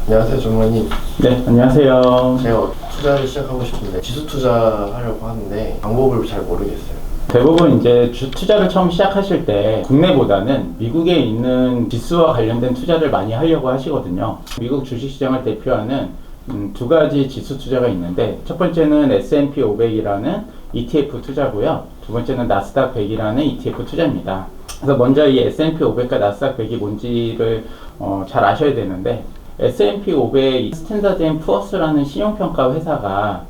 안녕하세요, 전문가님. 네, 안녕하세요. 제가 투자를 시작하고 싶은데 지수 투자하려고 하는데 방법을 잘 모르겠어요. 대부분 이제 투자를 처음 시작하실 때 국내보다는 미국에 있는 지수와 관련된 투자를 많이 하려고 하시거든요. 미국 주식시장을 대표하는 두 가지 지수 투자가 있는데, 첫 번째는 S&P 500이라는 ETF 투자고요. 두 번째는 나스닥 100이라는 ETF 투자입니다. 그래서 먼저 이 S&P 500과 나스닥 100이 뭔지를 잘 아셔야 되는데, S&P 500 스탠다드 앤 푸어스라는 신용평가 회사가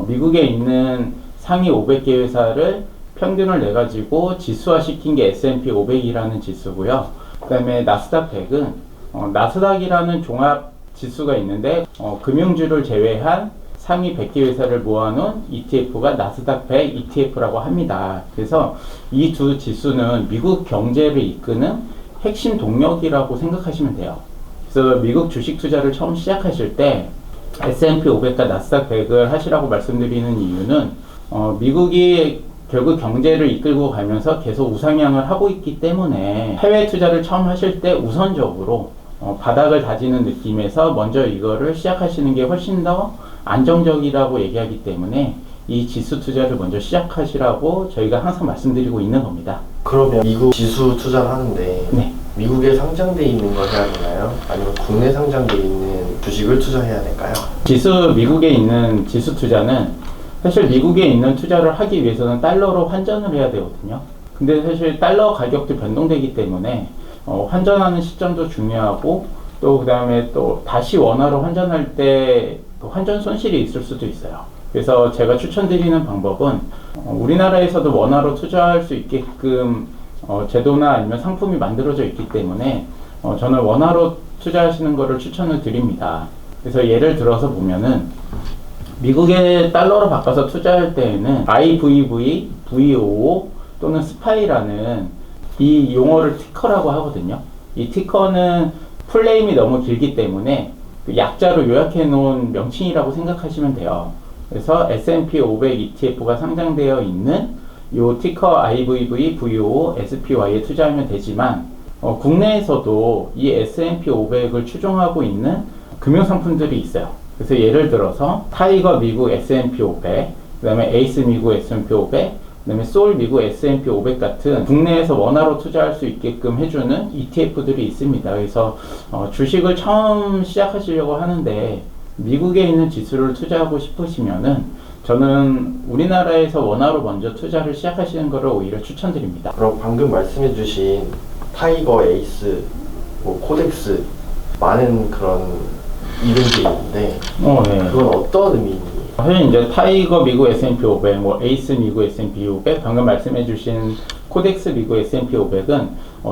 미국에 있는 상위 500개 회사를 평균을 내가지고 지수화 시킨 게 S&P 500이라는 지수고요. 그 다음에 나스닥 100은 나스닥이라는 종합 지수가 있는데 금융주를 제외한 상위 100개 회사를 모아놓은 ETF가 나스닥 100 ETF라고 합니다. 그래서 이 두 지수는 미국 경제를 이끄는 핵심 동력이라고 생각하시면 돼요. 그래서 미국 주식 투자를 처음 시작하실 때 S&P 500과 나스닥 100을 하시라고 말씀드리는 이유는 미국이 결국 경제를 이끌고 가면서 계속 우상향을 하고 있기 때문에 해외 투자를 처음 하실 때 우선적으로 바닥을 다지는 느낌에서 먼저 이거를 시작하시는 게 훨씬 더 안정적이라고 얘기하기 때문에 이 지수 투자를 먼저 시작하시라고 저희가 항상 말씀드리고 있는 겁니다. 그러면 미국 지수 투자를 하는데 네. 미국에 상장돼 있는 걸 해야 되나요? 아니면 국내 상장돼 있는 주식을 투자해야 될까요? 미국에 있는 지수 투자는 사실 미국에 있는 투자를 하기 위해서는 달러로 환전을 해야 되거든요. 근데 사실 달러 가격도 변동되기 때문에 환전하는 시점도 중요하고, 또 그 다음에 또 다시 원화로 환전할 때 환전 손실이 있을 수도 있어요. 그래서 제가 추천드리는 방법은 우리나라에서도 원화로 투자할 수 있게끔 제도나 아니면 상품이 만들어져 있기 때문에 저는 원화로 투자하시는 것을 추천을 드립니다. 그래서 예를 들어서 보면은 미국의 달러로 바꿔서 투자할 때에는 IVV, VOO 또는 스파이라는 이 용어를 티커라고 하거든요. 이 티커는 풀네임이 너무 길기 때문에 그 약자로 요약해 놓은 명칭이라고 생각하시면 돼요. 그래서 S&P 500 ETF가 상장되어 있는 요 티커 IVV, VOO, SPY에 투자하면 되지만 국내에서도 이 S&P 500을 추종하고 있는 금융상품들이 있어요. 그래서 예를 들어서 타이거 미국 S&P 500, 그 다음에 에이스 미국 S&P 500, 그 다음에 소울 미국 S&P 500 같은 국내에서 원화로 투자할 수 있게끔 해주는 ETF들이 있습니다. 그래서 주식을 처음 시작하시려고 하는데 미국에 있는 지수를 투자하고 싶으시면은 저는 우리나라에서 원화로 먼저 투자를 시작하시는 것을 오히려 추천드립니다. 그럼 방금 말씀해주신 타이거, 에이스, 코덱스 많은 그런 이름들이 있는데 네. 그건 어떤 의미인가요? 사실 이제 타이거 미국 S&P 500, 에이스 미국 S&P 500, 방금 말씀해주신 코덱스 미국 S&P 500은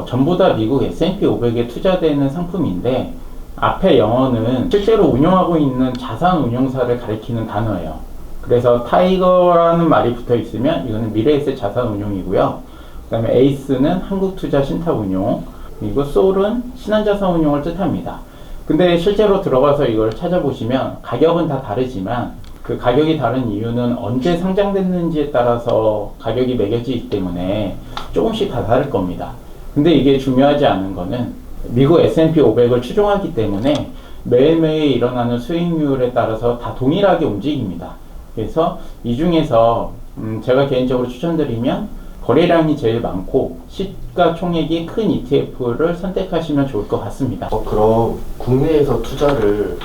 전부 다 미국 S&P 500에 투자되는 상품인데, 앞에 영어는 실제로 운영하고 있는 자산 운용사를 가리키는 단어예요. 그래서 타이거라는 말이 붙어 있으면 이거는 미래에셋 자산 운용이고요. 그 다음에 에이스는 한국투자 신탁운용, 그리고 소울은 신한자산운용을 뜻합니다. 근데 실제로 들어가서 이걸 찾아보시면 가격은 다 다르지만 그 가격이 다른 이유는 언제 상장됐는지에 따라서 가격이 매겨지기 때문에 조금씩 다 다를 겁니다. 근데 이게 중요하지 않은 거는 미국 S&P 500을 추종하기 때문에 매일매일 일어나는 수익률에 따라서 다 동일하게 움직입니다. 그래서 이 중에서 제가 개인적으로 추천드리면 거래량이 제일 많고 시가총액이 큰 ETF를 선택하시면 좋을 것 같습니다. 그럼 국내에서 투자를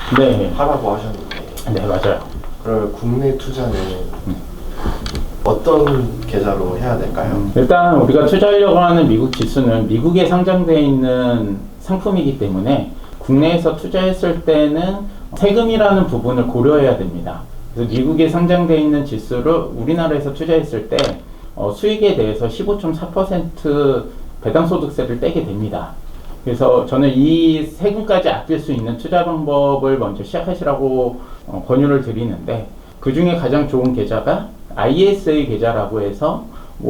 하라고 하셨는데 네, 맞아요. 그럼 국내 투자는 어떤 계좌로 해야 될까요? 일단 우리가 투자하려고 하는 미국 지수는 미국에 상장되어 있는 상품이기 때문에 국내에서 투자했을 때는 세금이라는 부분을 고려해야 됩니다. 그래서 미국에 상장되어 있는 지수를 우리나라에서 투자했을 때 수익에 대해서 15.4% 배당소득세를 떼게 됩니다. 그래서 저는 이 세금까지 아낄 수 있는 투자 방법을 먼저 시작하시라고 권유를 드리는데, 그 중에 가장 좋은 계좌가 ISA 계좌라고 해서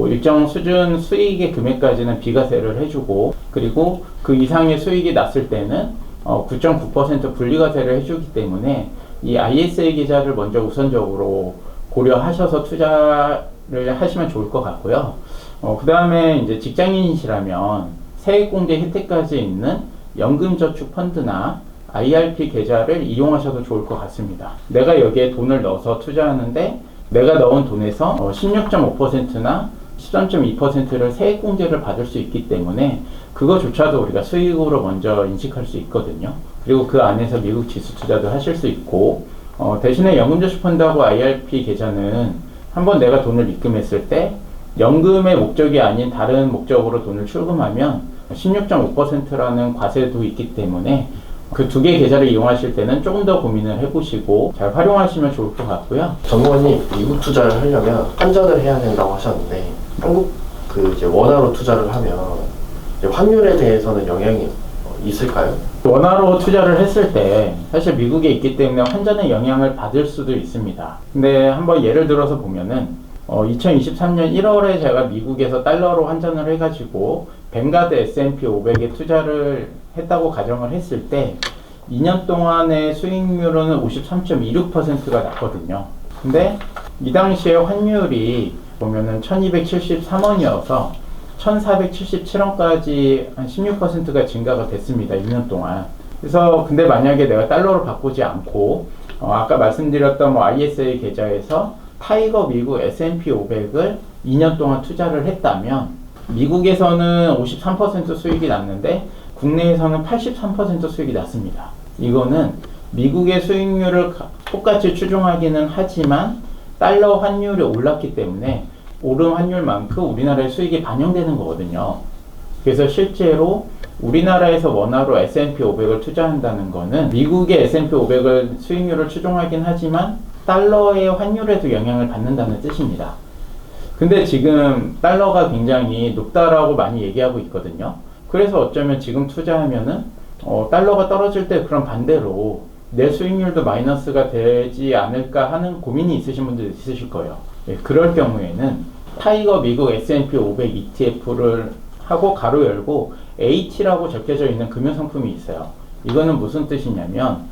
일정 수준 수익의 금액까지는 비과세를 해주고, 그리고 그 이상의 수익이 났을 때는 9.9% 분리과세를 해주기 때문에 이 ISA 계좌를 먼저 우선적으로 고려하셔서 투자를 하시면 좋을 것 같고요. 그 다음에 이제 직장인이시라면 세액공제 혜택까지 있는 연금저축 펀드나 IRP 계좌를 이용하셔도 좋을 것 같습니다. 내가 여기에 돈을 넣어서 투자하는데 내가 넣은 돈에서 16.5%나 13.2%를 세액공제를 받을 수 있기 때문에 그거조차도 우리가 수익으로 먼저 인식할 수 있거든요. 그리고 그 안에서 미국 지수 투자도 하실 수 있고, 대신에 연금저축펀드하고 IRP 계좌는 한번 내가 돈을 입금했을 때 연금의 목적이 아닌 다른 목적으로 돈을 출금하면 16.5%라는 과세도 있기 때문에 그 두 개 계좌를 이용하실 때는 조금 더 고민을 해보시고 잘 활용하시면 좋을 것 같고요. 전문가님, 미국 투자를 하려면 환전을 해야 된다고 하셨는데 한국 이제 원화로 투자를 하면 이제 환율에 대해서는 영향이 있을까요? 원화로 투자를 했을 때 사실 미국에 있기 때문에 환전의 영향을 받을 수도 있습니다. 근데 한번 예를 들어서 보면은 2023년 1월에 제가 미국에서 달러로 환전을 해가지고 뱅가드 S&P 500에 투자를 했다고 가정을 했을 때 2년 동안의 수익률은 53.26%가 났거든요. 근데 이 당시에 환율이 보면은 1273원이어서 1477원까지 한 16%가 증가가 됐습니다. 2년 동안. 그래서 근데 만약에 내가 달러로 바꾸지 않고 아까 말씀드렸던 ISA 계좌에서 타이거 미국 S&P 500을 2년 동안 투자를 했다면 미국에서는 53% 수익이 났는데 국내에서는 83% 수익이 났습니다. 이거는 미국의 수익률을 똑같이 추종하기는 하지만 달러 환율이 올랐기 때문에 오른 환율만큼 우리나라의 수익이 반영되는 거거든요. 그래서 실제로 우리나라에서 원화로 S&P 500을 투자한다는 거는 미국의 S&P 500을 수익률을 추종하긴 하지만 달러의 환율에도 영향을 받는다는 뜻입니다. 근데 지금 달러가 굉장히 높다라고 많이 얘기하고 있거든요. 그래서 어쩌면 지금 투자하면은 달러가 떨어질 때 그런 반대로 내 수익률도 마이너스가 되지 않을까 하는 고민이 있으신 분들 있으실 거예요. 예, 그럴 경우에는 타이거 미국 S&P 500 ETF를 하고 가로 열고 H라고 적혀져 있는 금융상품이 있어요. 이거는 무슨 뜻이냐면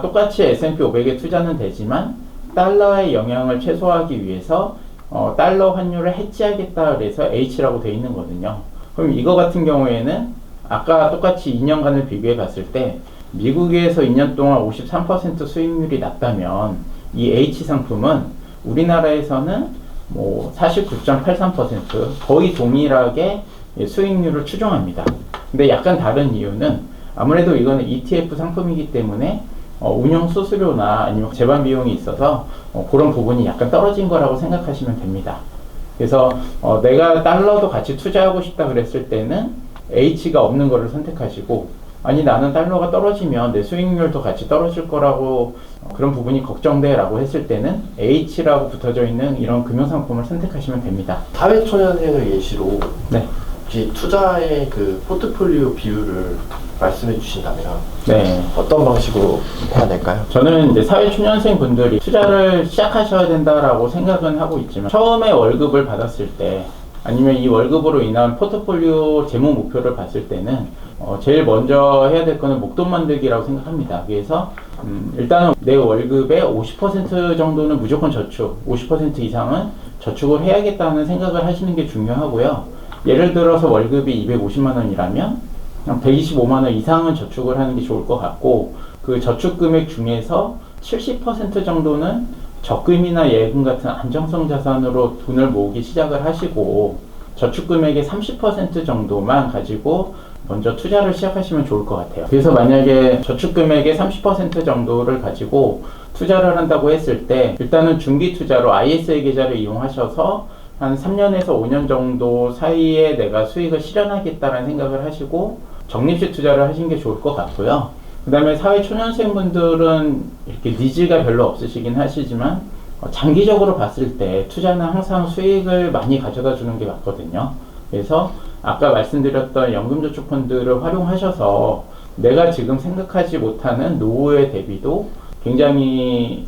똑같이 S&P 500에 투자는 되지만 달러의 영향을 최소화하기 위해서 달러 환율을 해지하겠다 그래서 H라고 되어 있는 거거든요. 그럼 이거 같은 경우에는 아까 똑같이 2년간을 비교해 봤을 때 미국에서 2년 동안 53% 수익률이 났다면 이 H 상품은 우리나라에서는 49.83% 거의 동일하게 수익률을 추정합니다. 근데 약간 다른 이유는 아무래도 이거는 ETF 상품이기 때문에 운영 수수료나 아니면 재반 비용이 있어서 그런 부분이 약간 떨어진 거라고 생각하시면 됩니다. 그래서 내가 달러도 같이 투자하고 싶다 그랬을 때는 H가 없는 거를 선택하시고, 아니 나는 달러가 떨어지면 내 수익률도 같이 떨어질 거라고 그런 부분이 걱정돼 라고 했을 때는 H라고 붙어져 있는 이런 금융상품을 선택하시면 됩니다. 사회초년생을 예시로 네. 혹시 투자의 그 포트폴리오 비율을 말씀해 주신다면 네. 어떤 방식으로 해야 될까요? 저는 이제 사회초년생 분들이 투자를 시작하셔야 된다라고 생각은 하고 있지만 처음에 월급을 받았을 때 아니면 이 월급으로 인한 포트폴리오 재무 목표를 봤을 때는 제일 먼저 해야 될 거는 목돈 만들기라고 생각합니다. 그래서 일단은 내 월급의 50% 정도는 무조건 저축, 50% 이상은 저축을 해야겠다는 생각을 하시는 게 중요하고요. 예를 들어서 월급이 250만 원이라면 125만 원 이상은 저축을 하는 게 좋을 것 같고, 그 저축 금액 중에서 70% 정도는 적금이나 예금 같은 안정성 자산으로 돈을 모으기 시작을 하시고, 저축 금액의 30% 정도만 가지고 먼저 투자를 시작하시면 좋을 것 같아요. 그래서 만약에 저축 금액의 30% 정도를 가지고 투자를 한다고 했을 때 일단은 중기 투자로 ISA 계좌를 이용하셔서 한 3년에서 5년 정도 사이에 내가 수익을 실현하겠다는 생각을 하시고 적립식 투자를 하시는 게 좋을 것 같고요. 그 다음에 사회초년생 분들은 이렇게 니즈가 별로 없으시긴 하시지만 장기적으로 봤을 때 투자는 항상 수익을 많이 가져다 주는 게 맞거든요. 그래서 아까 말씀드렸던 연금저축펀드를 활용하셔서 내가 지금 생각하지 못하는 노후의 대비도 굉장히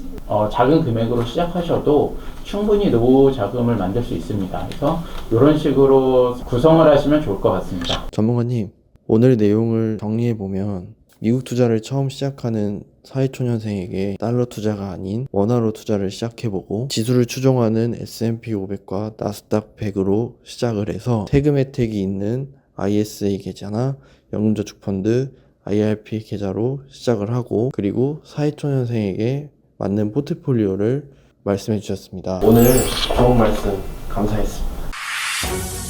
작은 금액으로 시작하셔도 충분히 노후 자금을 만들 수 있습니다. 그래서 이런 식으로 구성을 하시면 좋을 것 같습니다. 전문가님, 오늘 내용을 정리해보면 미국 투자를 처음 시작하는 사회초년생에게 달러 투자가 아닌 원화로 투자를 시작해보고 지수를 추종하는 S&P 500과 나스닥 100으로 시작을 해서 세금 혜택이 있는 ISA 계좌나 연금저축펀드 IRP 계좌로 시작을 하고 그리고 사회초년생에게 맞는 포트폴리오를 말씀해 주셨습니다. 오늘 좋은 말씀 감사했습니다.